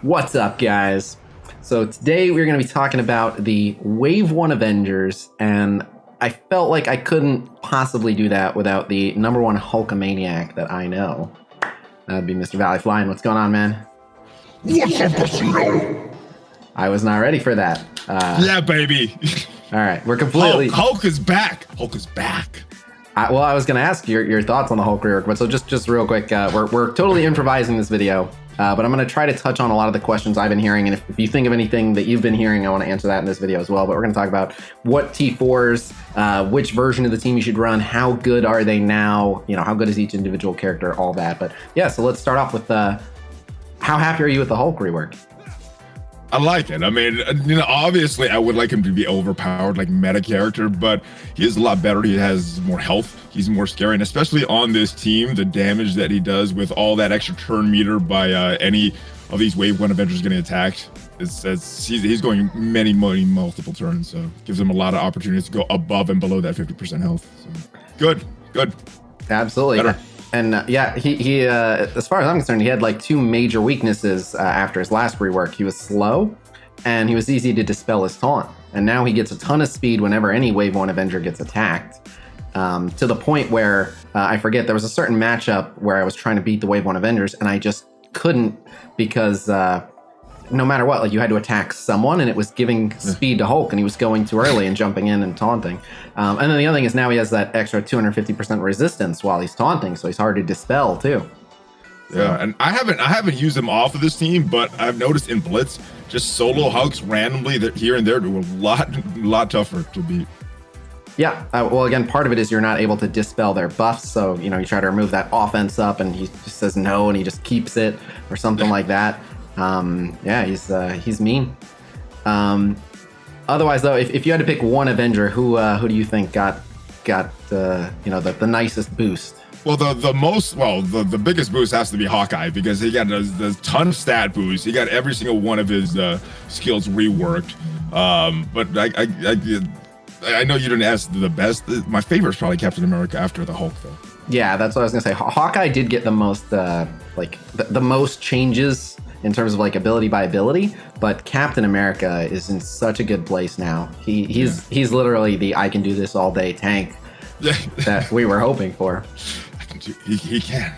What's up, guys? So today we're going to be talking about the Wave 1 Avengers, and I felt like I couldn't possibly do that without the #1 Hulkamaniac that I know. That'd be Mr. ValleyFlyin. What's going on, man? What's up, Khasino? I was not ready for that. Yeah, baby. All right, we're completely... Hulk is back. Hulk is back. Well, I was going to ask your thoughts on the Hulk rework, but so just real quick, we're totally improvising this video. But I'm going to try to touch on a lot of the questions I've been hearing, and if you think of anything that you've been hearing, I want to answer that in this video as well. But we're going to talk about what T4's, which version of the team you should run, how good are they now, how good is each individual character, all that. But yeah, so let's start off with how happy are you with the Hulk rework? I like it. I mean, obviously I would like him to be overpowered, like meta character, but he is a lot better. He has more health. He's more scary, and especially on this team, the damage that he does with all that extra turn meter by any of these Wave 1 Avengers getting attacked, he's going many multiple turns, so it gives him a lot of opportunities to go above and below that 50% health. So good. Absolutely. Better. And yeah, he as far as I'm concerned, he had like two major weaknesses after his last rework. He was slow, and he was easy to dispel his taunt. And now he gets a ton of speed whenever any Wave 1 Avenger gets attacked, to the point where, I forget, there was a certain matchup where I was trying to beat the Wave 1 Avengers, and I just couldn't because no matter what, like you had to attack someone, and it was giving speed to Hulk, and he was going too early and jumping in and taunting. And then the other thing is now he has that extra 250% resistance while he's taunting, so he's hard to dispel too. Yeah, and I haven't used him off of this team, but I've noticed in Blitz, just solo Hulks randomly that here and there do a lot tougher to beat. Yeah, well, again, part of it is you're not able to dispel their buffs, so you try to remove that offense up, and he just says no, and he just keeps it or something like that. Yeah, he's mean. Otherwise, though, if you had to pick one Avenger, who do you think got the nicest boost? Well, the biggest boost has to be Hawkeye, because he got a ton of stat boost. He got every single one of his skills reworked. But I know you didn't ask the best. My favorite is probably Captain America after the Hulk, though. Yeah, that's what I was gonna say. Hawkeye did get the most the most changes in terms of like ability by ability, but Captain America is in such a good place now. He's literally the I can do this all day tank that we were hoping for. He can.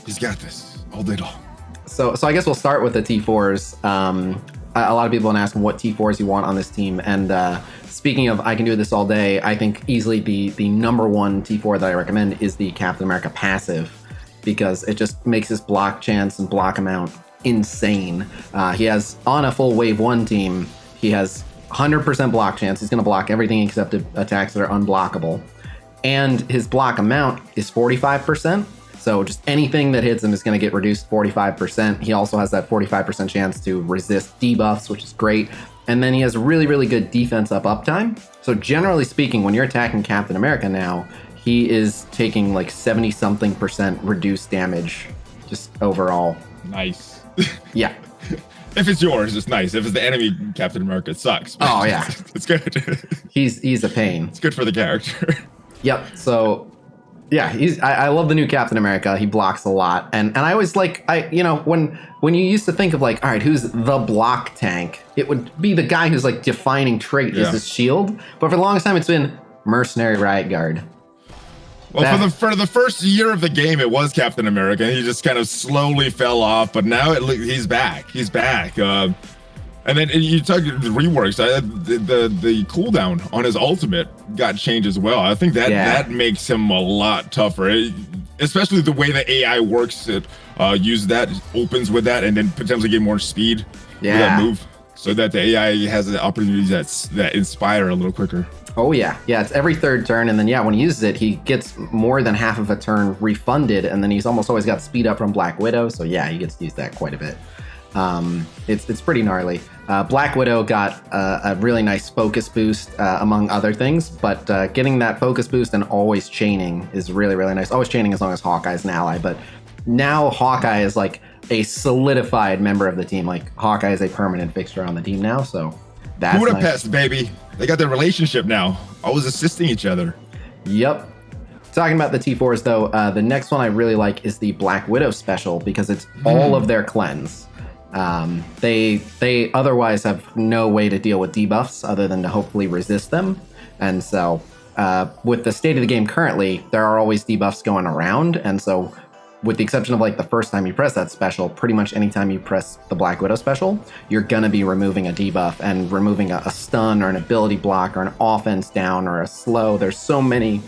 He's got this all day long. So I guess we'll start with the T4's. A lot of people have been asking what T4's you want on this team, and speaking of I can do this all day, I think easily the #1 T4 that I recommend is the Captain America passive, because it just makes his block chance and block amount insane. He has, on a full Wave 1 team, he has 100% block chance. He's going to block everything except attacks that are unblockable. And his block amount is 45%. So just anything that hits him is going to get reduced 45%. He also has that 45% chance to resist debuffs, which is great. And then he has really good defense uptime. So generally speaking, when you're attacking Captain America now, he is taking like 70-something% reduced damage just overall. Nice. Yeah. If it's yours, it's nice. If it's the enemy Captain America, it sucks. Oh yeah. It's good. He's a pain. It's good for the character. Yep. So yeah, I love the new Captain America. He blocks a lot. And I always like, when you used to think of like, all right, who's the block tank? It would be the guy who's like defining trait is his shield. But for the longest time, it's been Mercenary Riot Guard. Well, for the first year of the game, it was Captain America, and he just kind of slowly fell off. But now he's back. He's back. And then you talk the reworks. The cooldown on his ultimate got changed as well. I think that makes him a lot tougher, especially the way the AI works. It use that, opens with that, and then potentially get more speed with that move, so that the AI has the opportunities that inspire a little quicker. Oh yeah, it's every third turn, and then when he uses it, he gets more than half of a turn refunded, and then he's almost always got speed up from Black Widow, so yeah, he gets to use that quite a bit. It's pretty gnarly. Black Widow got a really nice focus boost, among other things, but getting that focus boost and always chaining is really nice. Always chaining as long as Hawkeye's an ally, but now Hawkeye is like a solidified member of the team. Like Hawkeye is a permanent fixture on the team now, so that's Budapest, nice. Baby. They got their relationship now, always assisting each other. Yep. Talking about the T4's though, the next one I really like is the Black Widow special, because it's all of their cleanse. They otherwise have no way to deal with debuffs other than to hopefully resist them. And so with the state of the game currently, there are always debuffs going around. And so with the exception of like the first time you press that special, pretty much anytime you press the Black Widow special, you're going to be removing a debuff and removing a stun or an ability block or an offense down or a slow. There's so many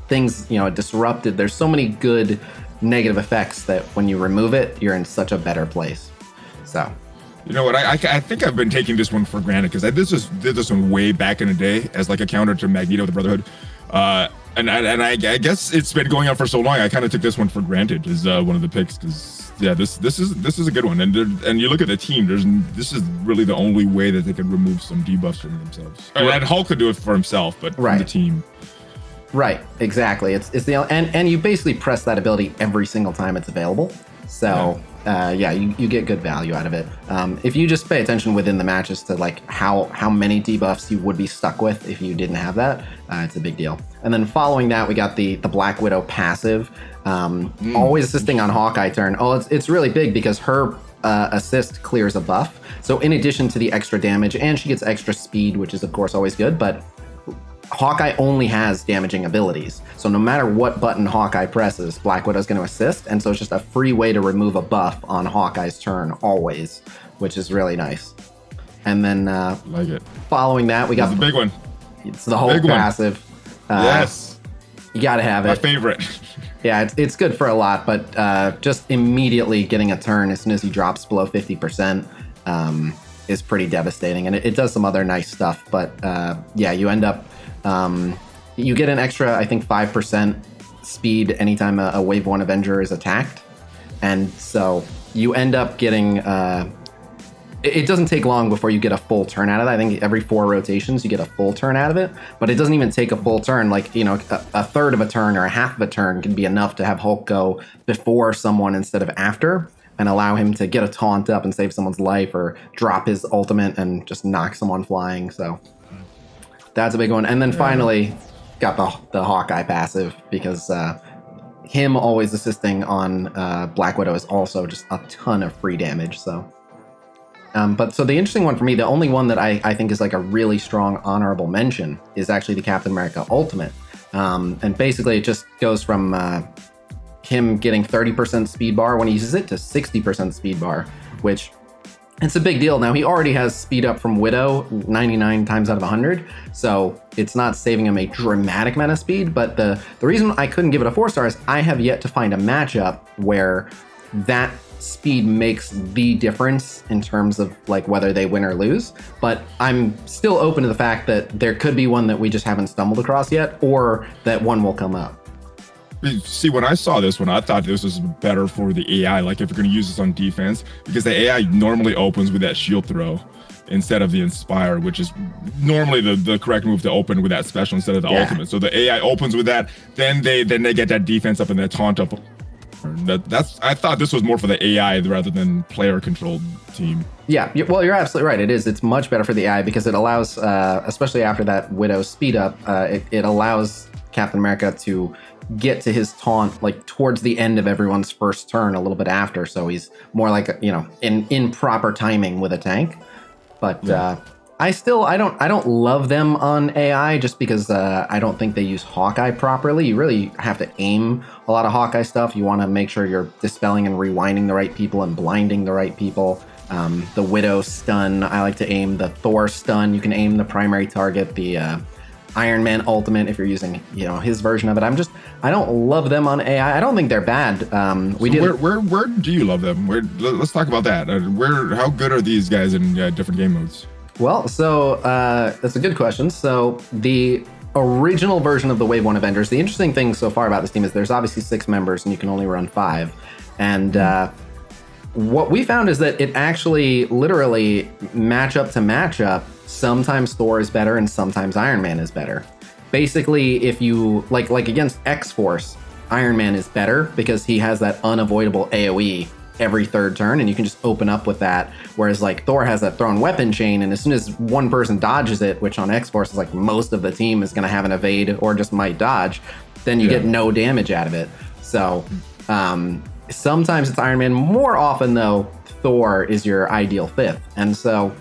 things, disrupted. There's so many good negative effects that when you remove it, you're in such a better place. So, you know what? I think I've been taking this one for granted because I did this one way back in the day as like a counter to Magneto, the Brotherhood. And I guess it's been going on for so long. I kind of took this one for granted as one of the picks because this is a good one. And you look at the team. This is really the only way that they could remove some debuffs from themselves. Right. And Hulk could do it for himself, but from the team. Right, exactly. It's the and you basically press that ability every single time it's available. So you get good value out of it. If you just pay attention within the matches to like how many debuffs you would be stuck with if you didn't have that, it's a big deal. And then following that, we got the Black Widow passive, always assisting on Hawkeye turn. Oh, it's really big because her assist clears a buff. So in addition to the extra damage, and she gets extra speed, which is of course always good, but Hawkeye only has damaging abilities. So no matter what button Hawkeye presses, Black Widow's going to assist. And so it's just a free way to remove a buff on Hawkeye's turn always, which is really nice. And then like it. Following that, we got the big one. It's the Hulk passive. Yes. You got to have it. My favorite. Yeah, it's good for a lot, but just immediately getting a turn as soon as he drops below 50% is pretty devastating. And it does some other nice stuff. But you end up... you get an extra, I think, 5% speed anytime a Wave 1 Avenger is attacked. And so you end up getting... it doesn't take long before you get a full turn out of it. I think every 4 rotations you get a full turn out of it. But it doesn't even take a full turn. Like, a third of a turn or a half of a turn can be enough to have Hulk go before someone instead of after, and allow him to get a taunt up and save someone's life or drop his ultimate and just knock someone flying. So... that's a big one. And then finally got the Hawkeye passive because him always assisting on Black Widow is also just a ton of free damage. So, but the interesting one for me, the only one that I think is like a really strong honorable mention is actually the Captain America Ultimate. And basically it just goes from him getting 30% speed bar when he uses it to 60% speed bar, which... it's a big deal. Now, he already has speed up from Widow 99 times out of 100, so it's not saving him a dramatic amount of speed, but the reason I couldn't give it a 4-star is I have yet to find a matchup where that speed makes the difference in terms of like whether they win or lose, but I'm still open to the fact that there could be one that we just haven't stumbled across yet, or that one will come up. See, when I saw this one, I thought this was better for the AI, like if you're going to use this on defense, because the AI normally opens with that shield throw instead of the Inspire, which is normally the correct move to open with that special instead of the ultimate. So the AI opens with that, then they get that defense up and that taunt up. I thought this was more for the AI rather than player-controlled team. Yeah, well, you're absolutely right. It is. It's much better for the AI because it allows, especially after that Widow speed up, it allows Captain America to get to his taunt like towards the end of everyone's first turn, a little bit after, so he's more like in proper timing with a tank. But I don't love them on AI just because I don't think they use Hawkeye properly. You really have to aim a lot of Hawkeye stuff. You want to make sure you're dispelling and rewinding the right people and blinding the right people. The Widow stun, I like to aim. The Thor stun, you can aim the primary target. The Iron Man ultimate, if you're using his version of it. I don't love them on AI. I don't think they're bad. Where do you love them? Let's talk about that. How good are these guys in different game modes? Well, so that's a good question. So the original version of the Wave 1 Avengers, the interesting thing so far about this team is there's obviously 6 members and you can only run 5. And what we found is that it actually literally matchup to matchup, sometimes Thor is better and sometimes Iron Man is better. Basically, if you like against X-Force, Iron Man is better because he has that unavoidable AoE every third turn and you can just open up with that. Whereas like Thor has that thrown weapon chain, and as soon as one person dodges it, which on X-Force is like most of the team is going to have an evade or just might dodge, then you get no damage out of it. So sometimes it's Iron Man. More often though, Thor is your ideal fifth. And so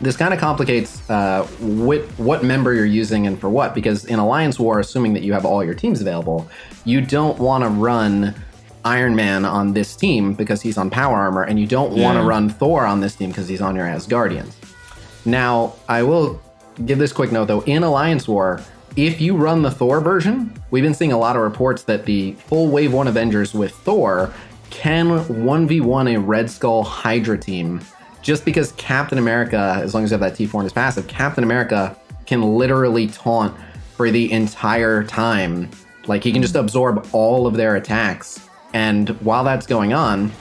this kind of complicates what member you're using and for what, because in Alliance War, assuming that you have all your teams available, you don't want to run Iron Man on this team because he's on power armor, and you don't want to run Thor on this team because he's on your Asgardians. Now, I will give this quick note though, in Alliance War, if you run the Thor version, we've been seeing a lot of reports that the full Wave 1 Avengers with Thor can 1v1 a Red Skull Hydra team, just because Captain America, as long as you have that T4 in his passive, Captain America can literally taunt for the entire time. Like, he can just absorb all of their attacks. And while that's going on,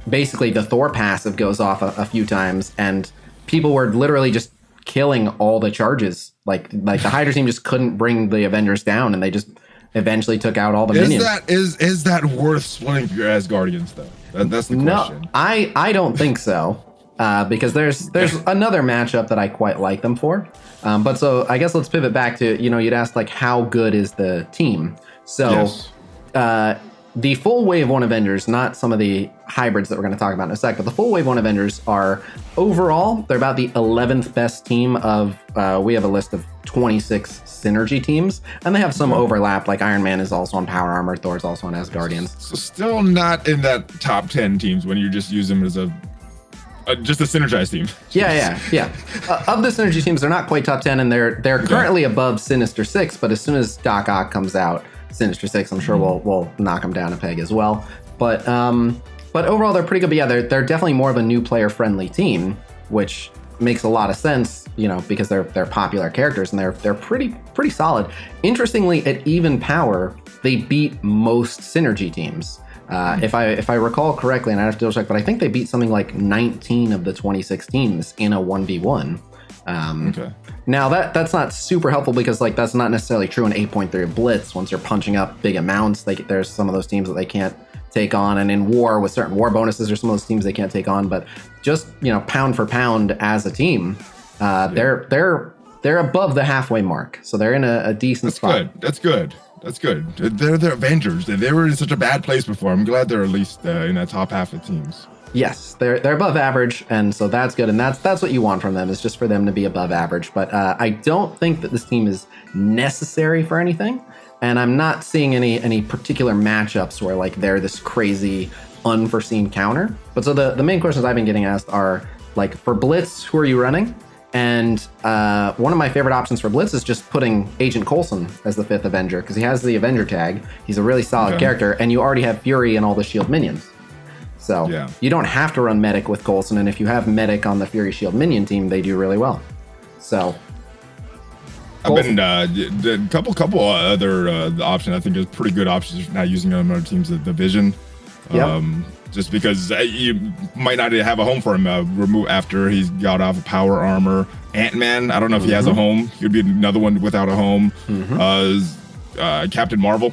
basically the Thor passive goes off a few times, and people were literally just killing all the charges. Like the Hydra team just couldn't bring the Avengers down, and they just eventually took out all the minions. Is that worth splitting your Asgardians though? That's the question. No, I don't think so. Because there's another matchup that I quite like them for. But so I guess let's pivot back to, you'd asked like how good is the team? So yes. The full Wave 1 Avengers, not some of the hybrids that we're going to talk about in a sec, but the full Wave 1 Avengers are overall, they're about the 11th best team of, we have a list of 26 synergy teams, and they have some overlap, like Iron Man is also on power armor, Thor's also on Asgardians. So still not in that top 10 teams when you just use them as just a synergized team. Yeah. Of the synergy teams, they're not quite top 10, and they're currently above Sinister Six, but as soon as Doc Ock comes out, Sinister Six, I'm sure we'll knock them down a peg as well. But overall, they're pretty good. But yeah, they're definitely more of a new player friendly team, which makes a lot of sense, because they're popular characters and they're pretty solid. Interestingly, at even power, they beat most synergy teams. If I recall correctly, and I have to double check, but I think they beat something like 19 of the 26 teams in a 1v1. Okay. Now that's not super helpful because like that's not necessarily true in 8.3 of Blitz. Once you're punching up big amounts, there's some of those teams that they can't take on, and in War with certain war bonuses, there's some of those teams they can't take on. But just pound for pound as a team, they're above the halfway mark, so they're in a decent spot. That's good. They're the Avengers. They were in such a bad place before. I'm glad they're at least in that top half of teams. Yes, they're above average, and so that's good, and that's what you want from them, is just for them to be above average. But I don't think that this team is necessary for anything, and I'm not seeing any particular matchups where like they're this crazy unforeseen counter. But so the main questions I've been getting asked are like, for Blitz, who are you running? And one of my favorite options for Blitz is just putting Agent Coulson as the fifth Avenger, because he has the Avenger tag. He's a really solid character, and you already have Fury and all the shield minions. So you don't have to run Medic with Coulson, and if you have Medic on the Fury Shield minion team, they do really well. So I've been a couple other option I think is pretty good options not using them on other teams. The Vision, just because you might not have a home for him. Remove after he's got off of power armor. Ant-Man, I don't know if he has a home. He'd be another one without a home. Captain Marvel,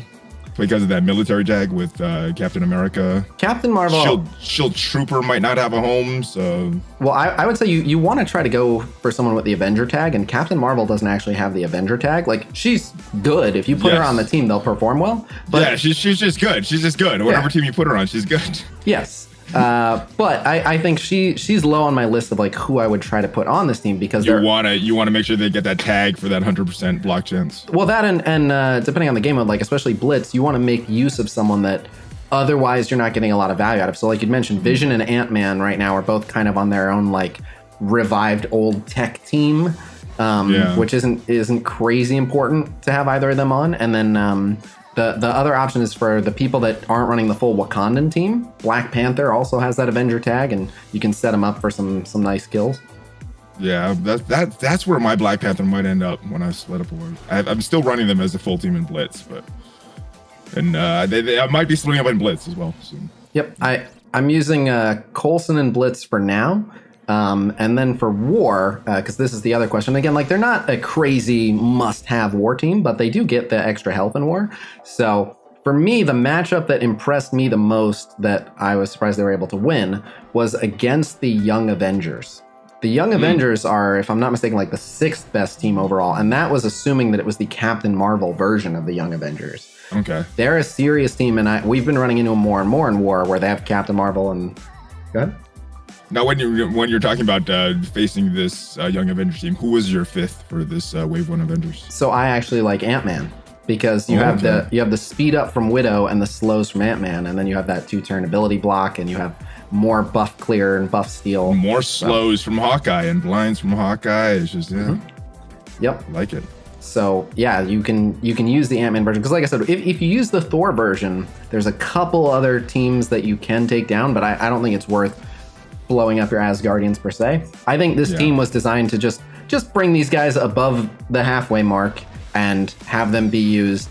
because of that military tag with Captain America. Captain Marvel. Shield Trooper might not have a home, so... Well, I would say you want to try to go for someone with the Avenger tag, and Captain Marvel doesn't actually have the Avenger tag. Like, she's good. If you put her on the team, they'll perform well. But yeah, she's just good. She's just good. Whatever team you put her on, she's good. Yes. But I think she's low on my list of like who I would try to put on this team, because you want to make sure they get that tag for that 100% block chance. Well, that and depending on the game mode, like especially Blitz, you want to make use of someone that otherwise you're not getting a lot of value out of. So like you'd mentioned, Vision and Ant-Man right now are both kind of on their own like revived old tech team, which isn't crazy important to have either of them on. And then the other option is for the people that aren't running the full Wakandan team. Black Panther also has that Avenger tag, and you can set them up for some nice kills. Yeah, that's where my Black Panther might end up when I split up away. I'm still running them as a full team in Blitz, I might be splitting up in Blitz as well soon. Yep, I'm using Coulson and Blitz for now. And then for War, because this is the other question. Again, like they're not a crazy must-have War team, but they do get the extra health in War. So for me, the matchup that impressed me the most, that I was surprised they were able to win, was against the Young Avengers. The Young Avengers are, if I'm not mistaken, like the 6th best team overall, and that was assuming that it was the Captain Marvel version of the Young Avengers. Okay. They're a serious team, and we've been running into them more and more in War, where they have Captain Marvel, and Go ahead. Now, when you're talking about facing this Young Avengers team, who was your fifth for this Wave 1 Avengers? So I actually like Ant-Man because you have the speed up from Widow and the slows from Ant-Man, and then you have that 2-turn ability block, and you have more buff clear and buff steal. More slows from Hawkeye and blinds from Hawkeye. It's just Yep, I like it. So yeah, you can use the Ant-Man version because, like I said, if you use the Thor version, there's a couple other teams that you can take down, but I don't think it's worth blowing up your Asgardians per se. I think this team was designed to just bring these guys above the halfway mark and have them be used,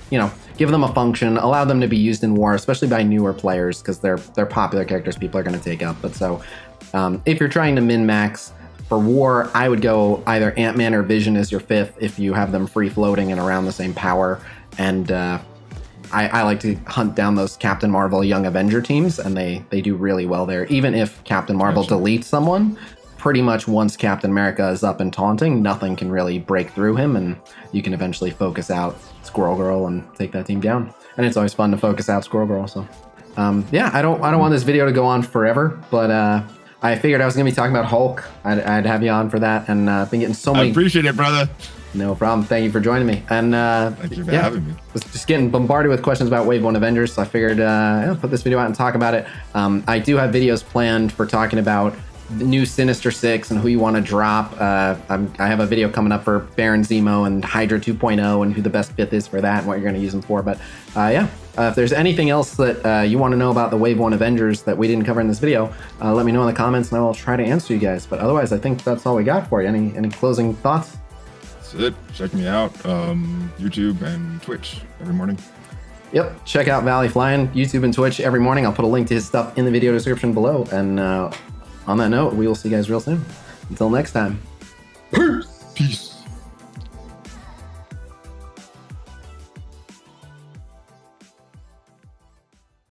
give them a function, allow them to be used in war, especially by newer players because they're popular characters people are going to take up. But so if you're trying to min-max for war, I would go either Ant-Man or Vision as your fifth if you have them free floating and around the same power. And I like to hunt down those Captain Marvel Young Avenger teams, and they do really well there. Even if Captain Marvel deletes someone, pretty much once Captain America is up and taunting, nothing can really break through him, and you can eventually focus out Squirrel Girl and take that team down. And it's always fun to focus out Squirrel Girl. So I don't want this video to go on forever, but I figured I was gonna be talking about Hulk. I'd have you on for that, and been getting so many. I appreciate it, brother. No problem. Thank you for joining me. And thank you for having me. Was just getting bombarded with questions about Wave 1 Avengers, so I figured put this video out and talk about it. I do have videos planned for talking about the new Sinister Six and who you want to drop. I have a video coming up for Baron Zemo and Hydra 2.0 and who the best fifth is for that and what you're going to use them for. But if there's anything else that you want to know about the Wave 1 Avengers that we didn't cover in this video, let me know in the comments and I will try to answer you guys. But otherwise, I think that's all we got for you. Any closing thoughts? That's it. Check me out. YouTube and Twitch every morning. Yep. Check out ValleyFlyin, YouTube and Twitch every morning. I'll put a link to his stuff in the video description below. And on that note, we will see you guys real soon. Until next time. Peace.